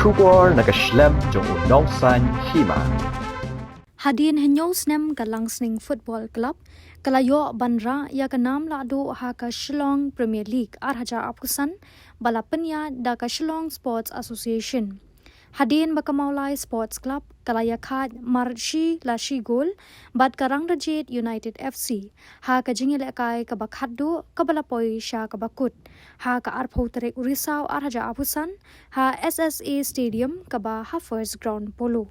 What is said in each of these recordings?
Shubor nakaslem jong unongsan Hima. Hadin henyos nem ka Langsning Football Club kalayo banra ya ka nam Lahduh ha ka Shillong Premier League arhaja apusan balapenya da ka Shillong Sports Association. Hadin baka Mawlai Sports Club kala Ïakhaid marshi la shi gol bad ka Rangdajied United FC ha ka jingile kai ka bakhaddu ka balapoi sha ka bakut ha ka arphotere urisau arhaja apusan ha SSA Stadium ka ba First Ground Polo.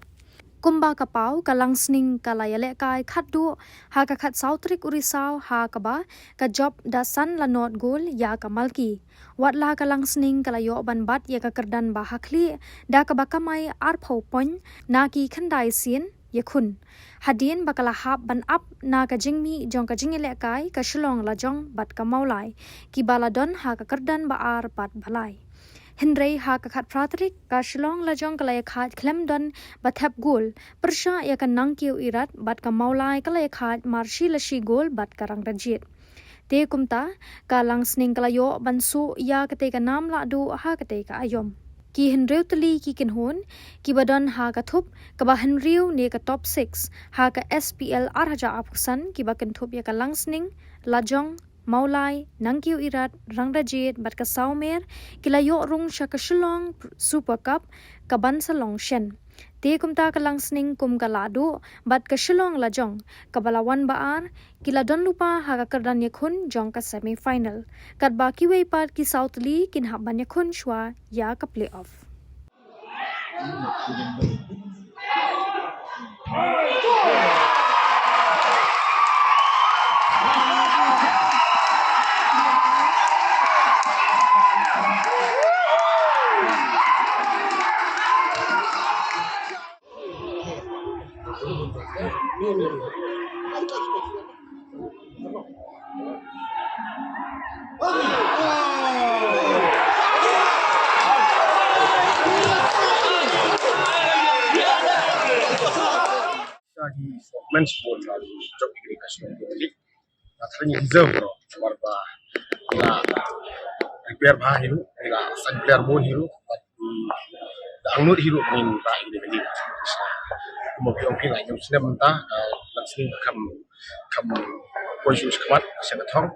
Kumba kapau ka Langsning kala yale kai khaddu ha ka khat sautrik urisau ha ka ba ka job da san la not gol ya ka malki wat la ka Langsning kala yo ban bat ya ka kerdan ba hakli da ka ba kamai ar phau pon na ki khandai sin yakun hadin bakala hab ban up na ka jingmi jong ka jingile kai ka Shillong la jong bat ka Mawlai ki baladon ha ka kerdan ba ar pat bhalai Henry ha ka khat pratrik ka Shillong la jong kala Ïakhaid klemdon bathap gol persha ya ka nangkiu irat bat ka Mawlai kala Ïakhaid marshi la shi gol bat ka Rangdajied te kumta ka Langsning kala yo bansu ya kate ka nam Lahduh ha kate ka ayom ki Henry tali ki kinhon ki badon ha ka thup ka ba Henry ne ka top 6 ha ka SPL arhaja apusan ki ba kintup ya ka Langsning la jong Mawlai, nangkiu irat, Rangdajied, bat ka Saumer, kilayo rung siya ka Shillong Super Cup, ka Bansa Longshen. Te kumta ka Langsning kum ka Lahduh, bat ka Shillong lajong, ka Balawan baar, kila don lupa ha ka kerdan yakun jong ka semi-final. Kat ba kiway pat ki South Lee kinhaban yakun shwa ya ka playoff. Lagi men's sport lagi job degree national league. Akhirnya reserve bro, warba na repair bah hiru, na sang player bon hiru, da angnut hiru main bah ini beli. Mungkin mungkin lagi yang sudah mentah, langsung kam posisi squad saya tahu.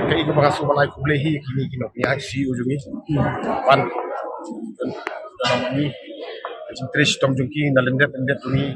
Kai ko baka sumalay kublehi kini kino niya si ujungi. Pan dan ini. Interest tom jungki na lendet tuni